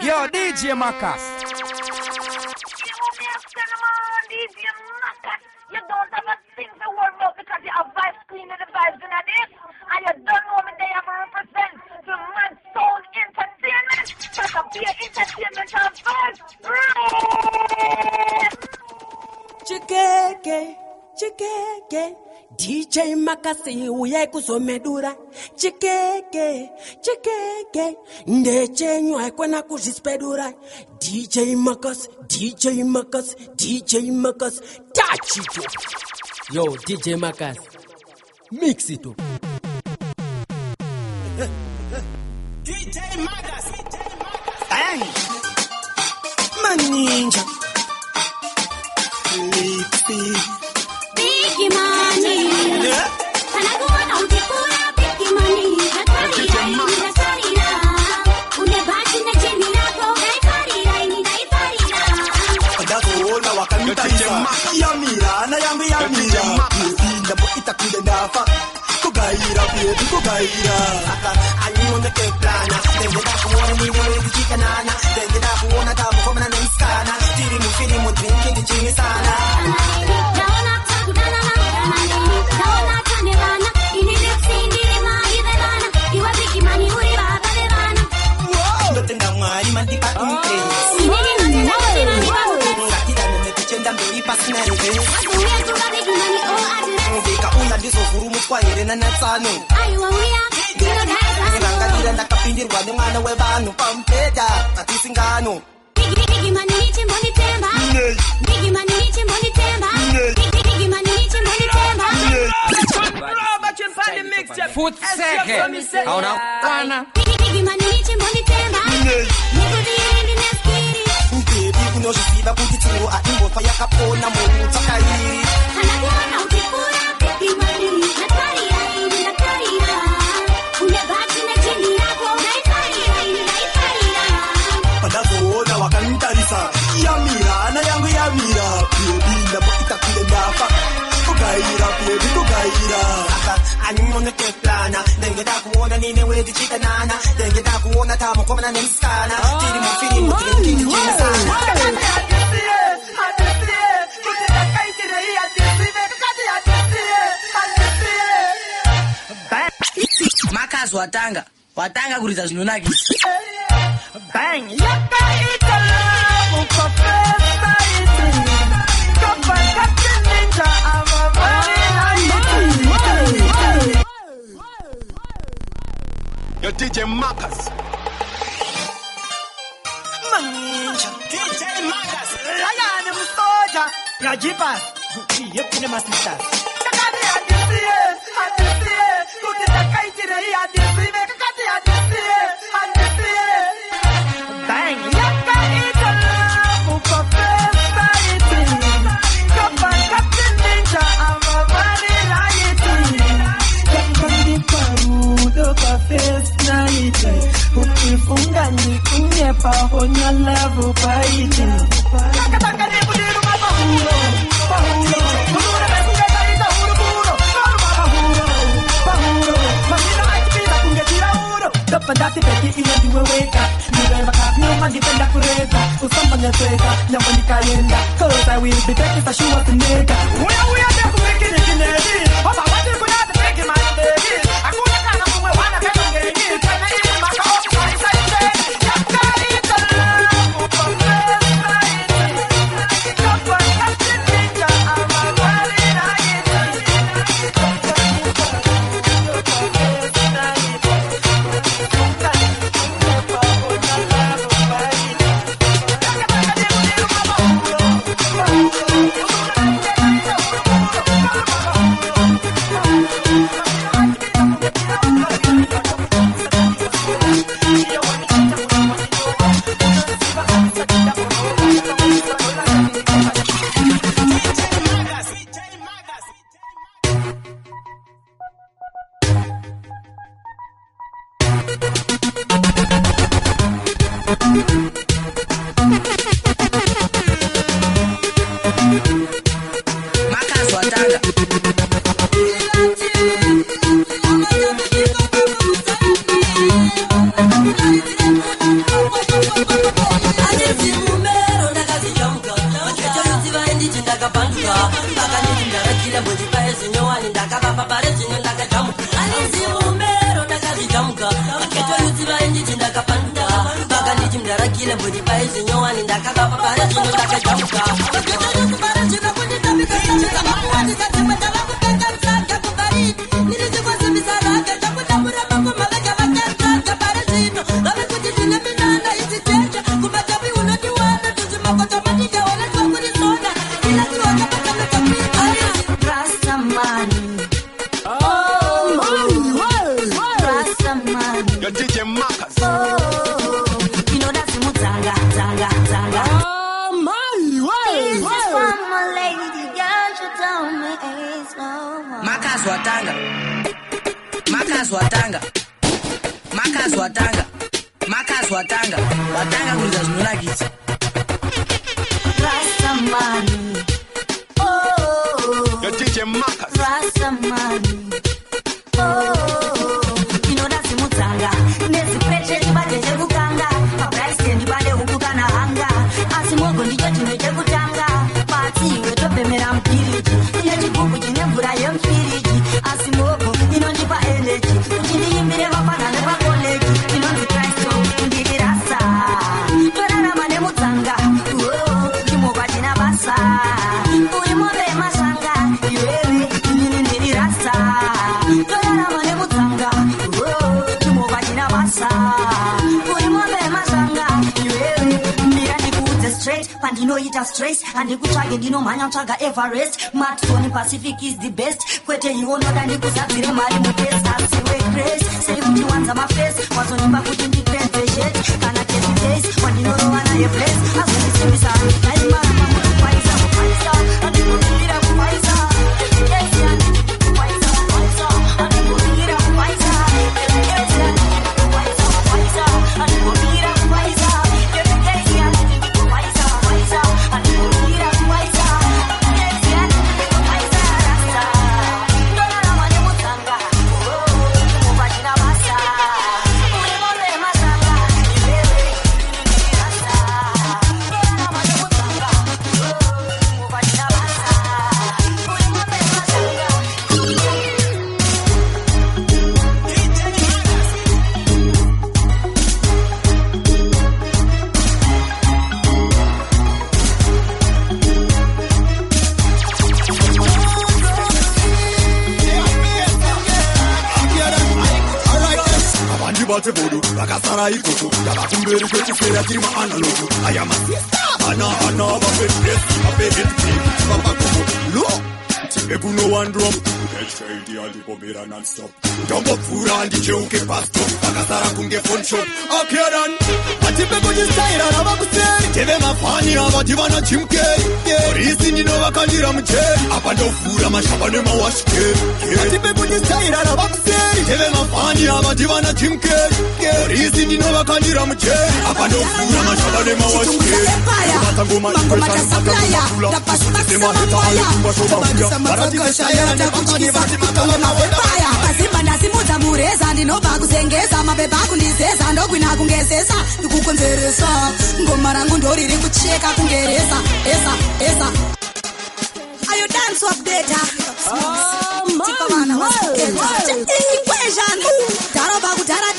Yo, DJ Marcus. DJ Marcus. You don't have a thing to worry about because you have vibes cleaning the vibes in this. And you don't know me they have to represent the man soul entertainment. That's a beer entertainment and vibes. Chikeke, DJ Makasi uye kuzomedura. Chikeke, ndeche nywa kwena kuzispedura. DJ Makasi, touch it up. Yo, DJ Makasi, mix it up. DJ Makasi, bang, man ninja. Biggie money, kana kuona ukikula biggie money, nakarira unebaki na chini lako, naifarira. Adakuona wakanitaisa, yamira na yamira, ndabo itakude ndafa, kugaira baby kugaira. Anyone ke plana, tengeda kuona ni wewe dijikanana, tengeda kuona tamu kama na niskana, tiri mu drink chini sana. Foot second. Ahora pana. Baby, unojisiba kujitiro atimbo faya kapona mu takairi. Anakuona ukikula biggie money, nakarira. Unebaki na chini yako, naifarira. Adakuona wakanitaisa, yamira na yangu yamira, baby ndabo itakude ndafa, kugaira baby kugaira. Anyone ke plana, tengeda kuona ni wewe dijikanana, tengeda kuona tamu kama na niskana, tiri mu drink chini sana. Marcus watanga kuriza zvinonaki. Bang, yakaita love ukapesa iti. Kapata ninja amavani. Yo DJ Marcus. Ninja DJ Marcus. Lagane musoja. Yajipa. Yepine masita. Kakati adisiye. Kukitakaitire adisiye. Kakati adisiye. Bang, yakaita love ukapesa iti. Kapata ninja amavani laiti. Kapandi parudo kafes naiti. Ukifunga ni kunyepa honya level baiti. Kakataka ni budiru mapahuro. Mudure besunga taita huro. Pahuro. Masina maikipita kungetira uro. Kapandati peki iya diwe weka. Niremba kapno magipenda kureta. Usamba nyateka, nyambani kayenda. Cause I will be back if I show up the nigga. Uya deku wiki nikinedi. Opa wati kuyate peki manadegi. Akuna kana mume wana kena ngegi. Kena ili maka ofi kwa isaite. Yakarita lamu kwa mesa iti. Kapa kati ninja ama wali na iti. Marcus watanga. zinyowani ndakakapa para zvino ndakajamuka kubara zvino kunditambika tamika makuwani katemwe ndavakupeka msanga kubaridi nirizikwasimbisa rake takutambura mangoma vega vakaraka para zvino vave kuti ndine minanda iziteja kumatapi unondiwana tuzimakotomatikaona twakurisona inaziwaka matametakuiaa Rastaman Yo DJ Marcus. You know that's Mutanga, Tanga. This is from my lady, girl, she told me it's no one. Marcus Watanga. Watanga kuliza zinunagiti. Rastamani. Oh. Yo DJ Marcus. Rastamani. Oh. You know that's Mutanga. Nesi peche nibade jekutanga. Abraiste nibade ukukana hanga. Asimogo ndicho chinoche kutanga. Pati iwe topemera mpiriji. Iye chikubu chinemvura yempiriji. Asimogo inondipa energy. Uchiniyimbire mafana nepakolegi. Inonzi Kristo ndiri rasa. Torarama nemutanga. Chimoga china basa. Uimove masanga. Iwewe inini ndiri rasa. Torarama nemutanga. Chimoga china basa. Uimove masanga. Iwewe ndira ndikuudze straight. Pandinoita stress. Andikutsvage ndinomhanya tsvaga Everest. Matson Pacific is the best. Kwete iwo noda ndikuzadzire mari mupesi. Asiwe grace. Sei kuti wanza mafesi. Wazonimba kuti ndipedze shit. Kana kesi days. Wandinorowa naye place. Azondisimbisa. Naimara pakutukwaisa. Andikumbira kupaisa. Kesi andikupaisa. Andikumbira kupaisa. Kesi andikupaisa. Andikumbira kupaisa. Kesi andikupaisa. Andikumbira kupaisa. Kesi andikupaisa. Rasta. Ndorarama nemutanga. Mubachina basa. Uimore masanga. Iwewe ndiri rasta. Ndorarama nemutanga. Mubachina basa. Uimore masanga. Abandi bate bodu, bakasara ikutu, yabakumberi kwechifera chiri maanalogu. Ayama sister, ana bapet, babakumu, lo, chibekuno one drum. Shady alipomera non-stop. Dombo fura ndicheuke pasto, bakasara kunge phone shop. Okay done, atipe kujistaira na bakuseri. Teve mafani abati vana chimkeri. Orisi nino bakandira mcheri. Apa ndofura mashaba nema washikeri. Atipe kujistaira na bakuseri. Teve mafani abati vana chimkeri. Orisi nino bakandira mcheri. Apa ndofura mashaba nema washikeri. Matangoma supplier, tapasipasa mamwaya. Tabadisa mataka shaya, takuchikisa kutola mawepaya. Pasimba nasimuza mureza, ndinobva kuzengeza. Mabeba kundizeza, ndogwina kungezesa. Ndikukonzeresa, ngoma rangu ndoriri kucheka kungeresa. Esa. Ayo dance update. Tipa vana wasiketa. Equation. Daroba kudara.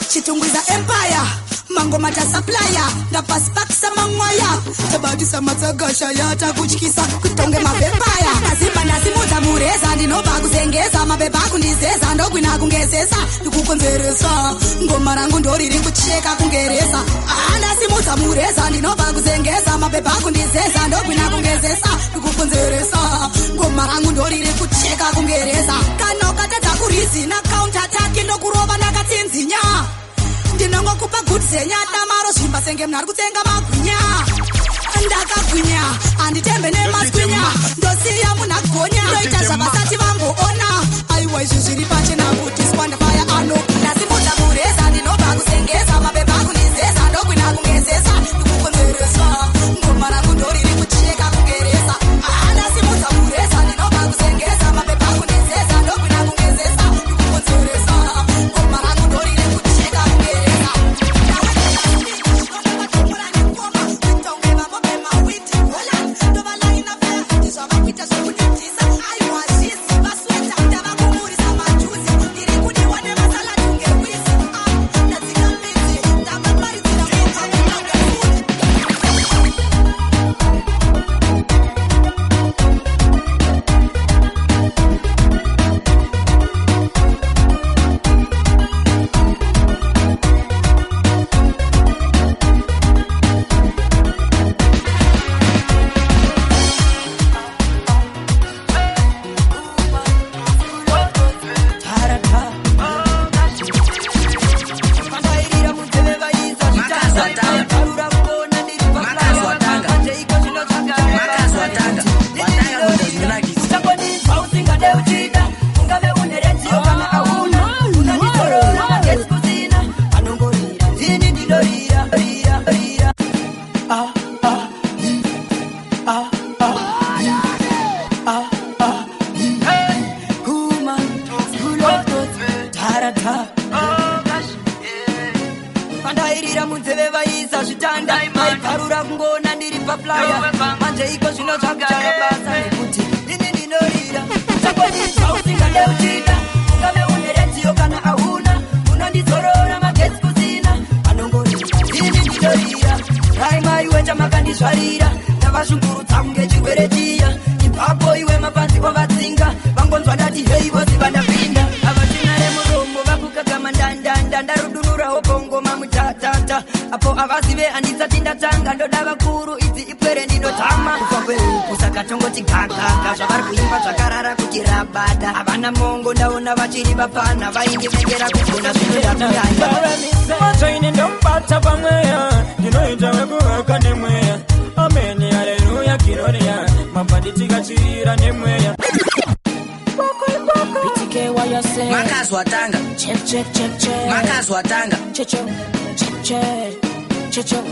Chitungwiza empire. Mangoma ta supplier. Ndapasipakisa mamwaya. Tabadisa matsagasha yata kuchikisa kutonge mavepaya. Pasimba nasimuza mureza, ndinobva kuzengeza. Mabeba kundizeza, ndogwina kungezesa. Ndikukonzeresa, ngoma rangu ndoriri kucheka kungeresa. Nasimuza mureza, ndinobva kuzengeza. Mabeba kundizeza, ndogwina kungezesa. Ndikukonzeresa, ngoma rangu ndoriri kucheka kungeresa. Kana ukatadza kurizina counter attack ndokurova ndakatsinzinya. Ndinongokupa good zenya tamaro zvimba senge mnari kutsenga magwinya. Ndakagwinya anditembe nemaswinya. Ndosiya munhu agonya. Ndoita zvavasati vamboona. Aiwa izvi zviri pachena kuti squandfire ano. Ndasimudza mureza ndinobva kusengesa. Mabeba kunizeza ndogwina kungezesa. Ndikukonzeresa, ngoma rangu ndoriri kucheka kungeresa. Ndasimudza mureza ndinobva kusengesa. Mabeba kunizeza ndogwina kungezesa. Ndikukonzeresa, ngoma rangu ndoriri kucheka kungeresa. Bapana vaingi vengera kufuna zvino yakunyanya Matraini ndombata pamweya ndinoita wekuweka nemweya ameni haleluya kiroria mabanditi kachira nemweya makazwa tanga makazwa tanga checho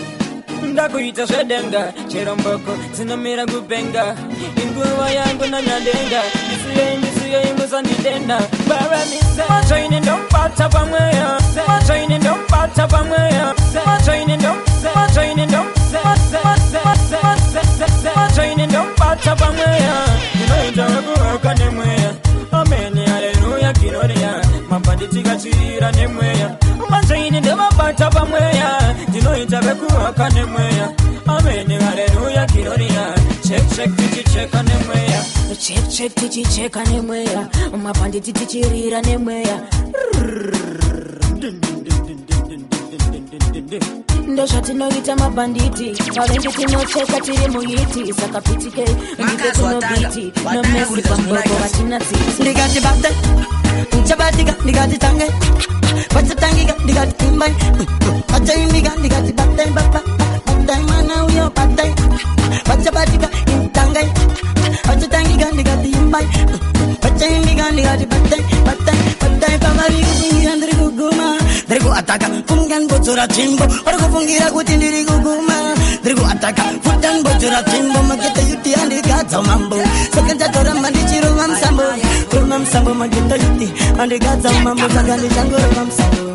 ndakuita zvedenga chero mboko dzinomira kupenga inguva yangu nanyadenga ndisiye imbusandidenda matraini ndombata pamweya matraini ndombata pamweya matraini ndombata pamweya ndinoita wekuweka nemweya ameni haleluya kiroria mabanditi kachira nemweya matraini ndemabata pamweya ndinoita wekuweka nemweya ameni haleluya kiroria check tichicheka nemweya check tichicheka nemweya mabanditi tichirira nemweya ndozvatinoita mabanditi vavengi tinocheka tiri muhiti saka pitike ndike kunobiti nomesi pamboko vatina tsitsi ndikati bate chabatika ndikati tange vachatangika ndikati imbai vachaimbika ndikati bate bapa batai mana uyo batai vachabatika intangai vachatangika ndikati imbai vachaimbika ndikati batai pavari kufungira ndiri kuguma ndiri kuataka fungan bodzora timbo vari kufungira kuti ndiri kuguma ndiri kuataka futan bodzora timbo mageta yuti handigadza mambo saka ndatoramba ndichirova musambo mageta yuti handigadza mambo saka ndichangorova musambo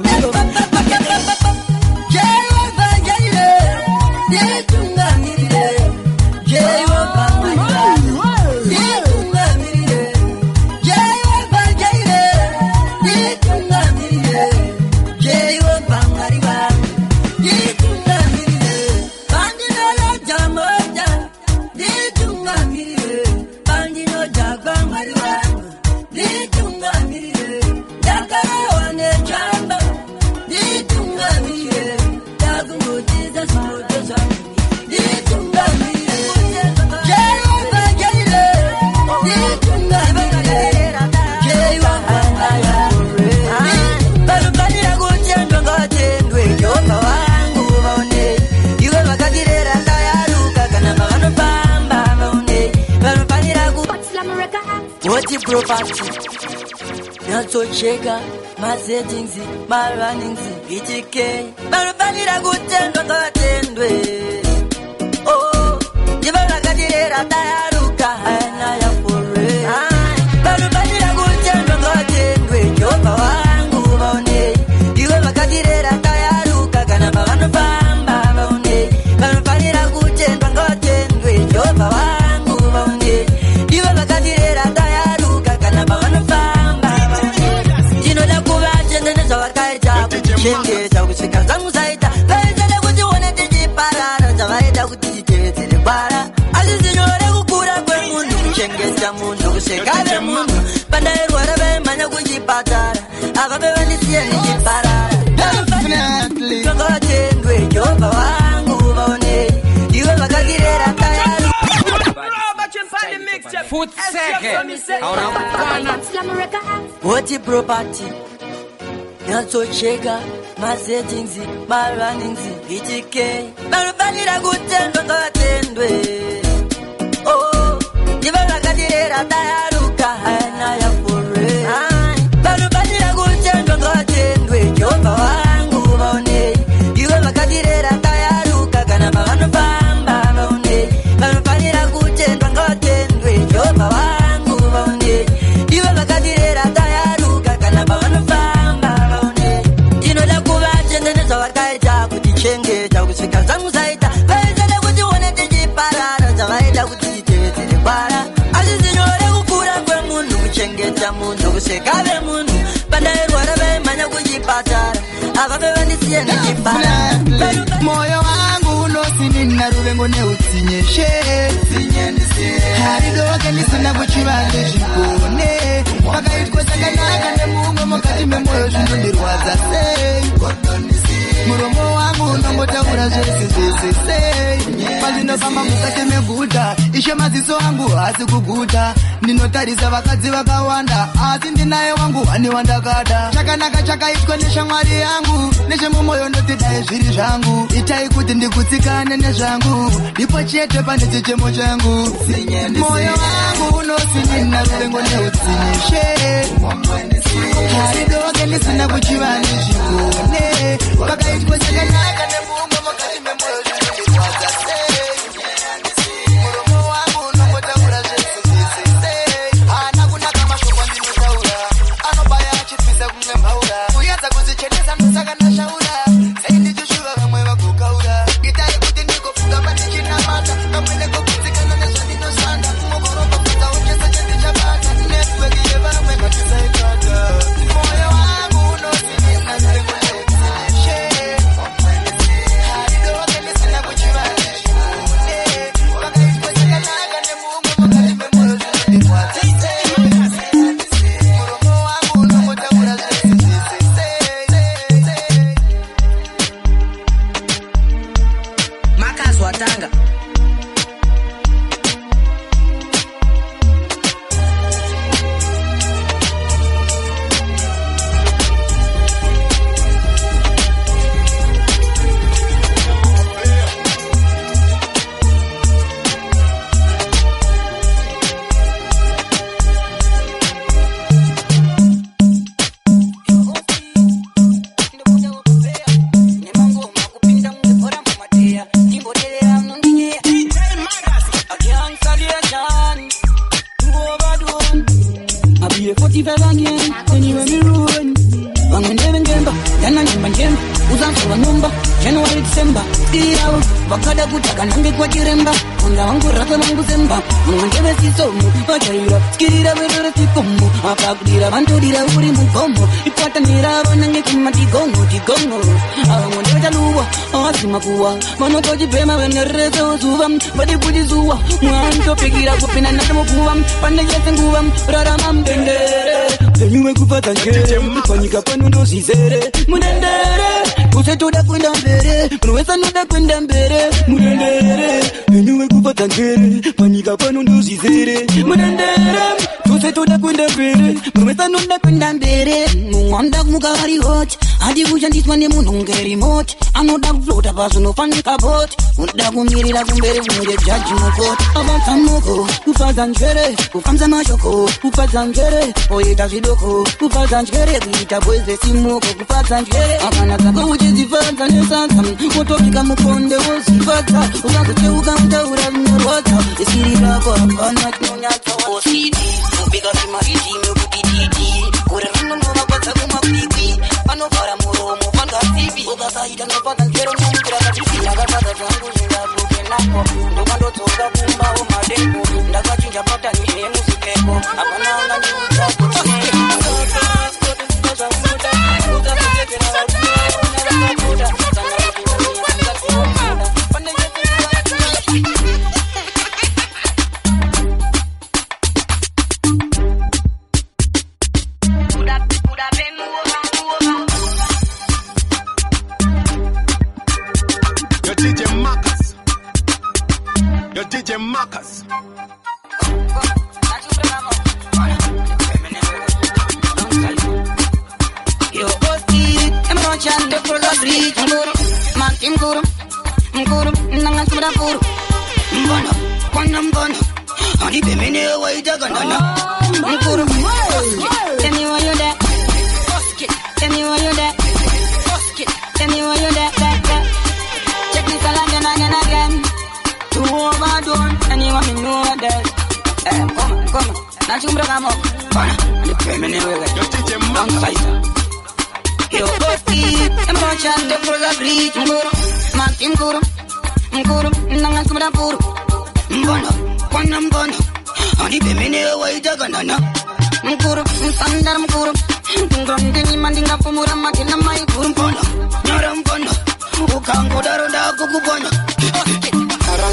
property natsocheka masettings marunnings BTK vanofanira kutendwa ngavatendwe ndivanakadirera tayaruka hana yafore vanofanira kutendwa ngavatendwe jehovha wangu vaonei iwe vakadirera tayaruka kana pavanofamba vaonei vanofanira kutendwa ngavatendwe jehovha wangu vaonei iwe vakadirera tayaruka kana pavanofamba ndinoda kuvatendene zvavakaita kuchengeta kusvika zangu zaita vaitana kuti one tichiparara zvavaita kuti titevedzere kwara asi zinyore kukura kwemunhu kuchengeta munhu kusvika vemunhu pandairwara vaimhanya kuchipatara ava vevandisiya ndichiparara ngavatendwe jehovha wangu vaonei iwe vakadirera tayaruka Foot second. What property? Yatocheka, my settings, my runnings, BTK. Barubanira kutendwa ngatendwe. Oh, Ivarakadira tayaruka hana ya fore. Barubanira kutendwa ngatendwe. Jehova wangu vaone. Ivarakadira tayaruka kana mavano pamba vaone. Barubanira kutendwa ngatendwe. Jehova wangu vaone. Ivarakadira tayaruka kana mavano pamba vaone. Inoda kuvatengeneza wakaita kuti chengeta kusvika zangu zaita. Vaitana kuti one tichiparara zavaita kuti titevedzere kwara. Azvizinyore kukura kwemunhu kuchengeta munhu kusekave munhu. Pandairwara vaimhanya kuchipatara. Avave vandisiye nechipara. Moyo wangu unosinina ruvengo neutsinyeshe. Haridoke nisina kuchivande zvigone. Pakaitwa chakanaka nemumwe mukati memoyo zvinondirwadza sei. Muromo wangu unongotaura zvese sei. Pandinofamba mukati meguta, ishe maziso angu haasi kuguta. Ndinotarisa vakadzi vakawanda, asi ndinaye wangu wani wandakada. Chakanaka chakaitwa neshamwari yangu, nechemumwoyo ndotidai zviri zvangu. Itai kuti ndikutsikane nezvangu, ndipo chete pane chichemo changu. Moyo wangu unosinina ruvengo neutsinyeshe. Haridoke ndisina kuchiva nezvigone. Pakaitwa chakanaka nemumwe mukati memoyo zvinondirwadza sei. Muromo wangu unongotaura zvese sei. Hana kunaka mashoko ndinotaura, anobaya achipisa kumwe mbaura. Kuyedza kuzvichenesa ndosaka ndashaura, sei ndichishuva vamwe vagokaura. Itai kuti ndikofunga pandichinamata, kamwene kokutsikana nezvandinoshanda. Mugoroba kuita uchese chendichabata, netiweki yevamwe ngatisaikata. Moyo wangu unosinina ruvengo neutsinyeshe. Haridoke ndisina kuchiva nezvigone. Pakaitwa chakanaka nemumwe mukati memoyo zvinondirwadza sei. Muromo wangu unongotaura zvese sei. Makazwa tanga. January December Iyao Wakada kutaka nange kwa jiremba Kunda wangu rata wangu zemba Mwangebe sisomu Wachaira Skirira wedore tikomu Apakudira Vantodira uri mugomo Ipata nira Vanange kuma tigongo Mwandebe taluwa Awasima kuwa Manotoji pema Venereze uzuwa Vadi kujizuwa Mwanto pegira kupina Natamu kuwa Pande yese nguwa Rarama mdendere Venyuwe kupata njere Panyika panundo zizere Mdendere Usetoda kwenda mbere Mwesa nuda kwenda mbere Mudendere Venyuwe kupata njere Panyika panundo zizere Mudendere Usetoda kwenda mbere Mwesa nuda kwenda mbere Mwanda kumukari hot Adi kushandiswa ne munongeri mot Anoda kuflota pasu no fanika bot Uda kumirira kumbere kumire jaji mokot Avansa moko Kufaza njere Kufamza mashoko Kufaza njere Oyeta zidoko Kufaza njere Kuita bweze simoko Kufaza njere Akana zako ujizifaza nesasa Motofika mukonde usifaza Ukakuteuka mtaura mnerwata Isiri rako hapana kinyonyata Osidi Mubika kimariti Mubititi Kure mnunga kwa kumapipi Panovara muromo Panga tibi Ukasaida nopata nkero Mungura katisi Nagapata zangu Zingabuke nako Ndokando toga kumba o madeko Ndakachinja pata nye musikeko Apana ona ni utako DJ Marcus. Yo, Osti motion to cross the bridge. Makim Guru, Nangasura Guru. Bono, Honey, the minute way to go. Guru, tell me why you're there. Tell me why you're there. Tell me why you're there. Check this again and again. To overdone, and you want me know that. Come on. Now you bring them up. The feminine way. Just take your mouth. Yo, Boski, emotion to cross the bridge. Makim Guru, Nangasura Guru. Bono, Honey, the minute way to go. Guru, Sandar Guru. Grundini mandinga pumura makina mai Guru Bono. Naram Bono, Ukango Daroda Gugu Bono.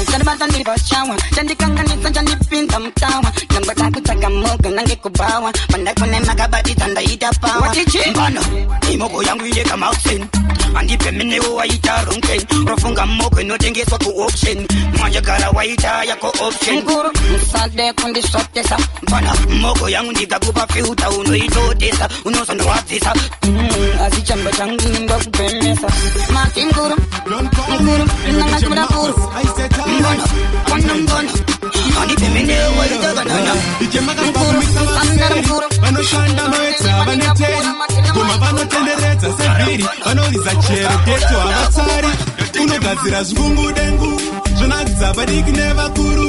Sarabatan di Bashawa, Jandi Kangan, Jandi Pintam Tower, number Takutaka Moka, Nangekubawa, Pandakone Magabati, and the Ida Power. Bono, Imoko Yangi come out sin, and the Pemine Waita Runke, Rofunga Moko, no Tenges for option, Majagara Waita, Yako option, Guru, Sade Kundi Sotesa, Pana, Moko Yangi Gabuba Filta, Uno Tesa, Uno Sanwatisa, Azichamba Jangi, Dog Pemesa, Martin Guru, Nangasura Guru. I said, Bono, Honey, the minute way to go. The Jamagan Vano Shanda Noeta, Vaneteri, Kumavano Tendereza, Severi, Vano is a chair, Geto Avatari, Uno Gaziras Gungu Dengu, Jonaza Badik Neva Guru,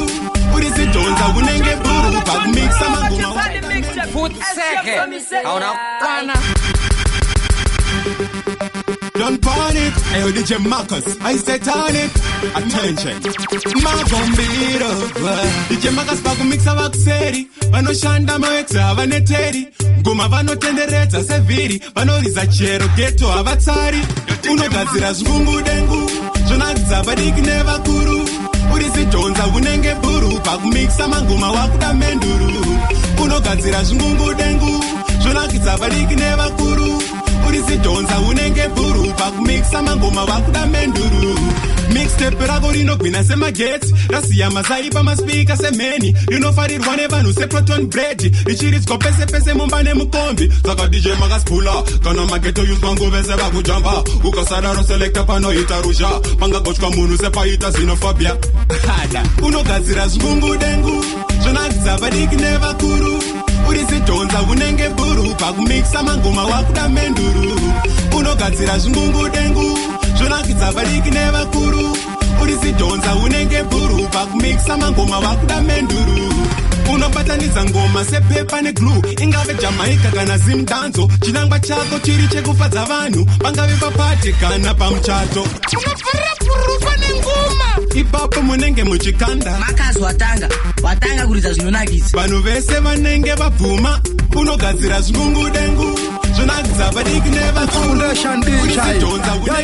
Urisi Jones, Abunenge Buru, Pag Mix Samaguma. Food second. Ahora, Don't burn it, hey, DJ Marcus, I said on it. Attention, Magombiro, DJ Marcus Pago Mixa Vaxeri, Vano Shanda Moexa, Vaneteri, Guma Vano Tendereza, Severi, Vano Rizacero, Geto Avatari, Uno Gaziras Gungu Dengu, Jonaza Badik Neva Guru, Urisi Jones, Abunenge Buru, Pag Mixa Manguma Wakuda Menduru, Uno Gaziras Gungu Dengu, Jonaza Badik Neva Guru. Urisi Jones, Unenge Buru, Pag Mixa Mangoma Wakuda Menduru. Mixtape Ragorino Gwina Sema Gates, Rasia Mazaiba Maspika Semeni, you know for it whenever no se proton bread, Ichiris Kopese Pese Mumbane Mukombi, Saka DJ Magas Pula, Kana Mageto use Mango Veseva Gujamba, Ukasada Selecta Pano Itaruja, Manga Gochka Munu Sepa Ita Xenophobia. Uno Gaziras Gungu Dengu, Jonak Zabadik Neva Kuru. Urisi Jones, Unenge Buru, Pag Mixa Mangoma Wakuda Menduru. Uno Gaziras Gungu Dengu, Jonak Zabadik Neva Kuru. Urisi Jones, Unenge Buru, Pag Mixa Mangoma Wakuda Menduru. Uno Pataniza Ngoma, se pepa ne glue, Ingave Jamaica Gana Zim Danzo, Chinangba Chako, Chiriche Kufaza Vanu, Bangave Papati Kana Pamchato. Uno Parapurufa Nengoma. Ipapo Munenge Muchikanda. Makas Watanga Guriza Zunagis. Banu Vese Vanenge Vapuma, Uno Gaziras Gungu Dengu. Foundation DJ.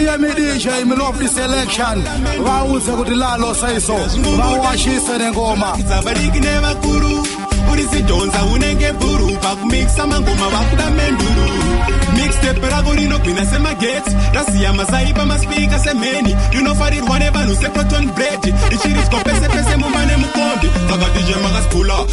Yeah, me DJ, me love the selection. Wow, it's a good lalo say so. Wow, she said ngoma. Zabariki never kuru. Urisi Jones Unenge Buru, Pag Mixa Mangoma Wakuda Menduru. Mixtape Ragorino Gwina Sema Gates, Rasia Mazaiba Maspika Semeni, you know for it whenever no se proton bread. Ichiris Kopese Pese Mumane Mukombi, Saga DJ Magas Pula.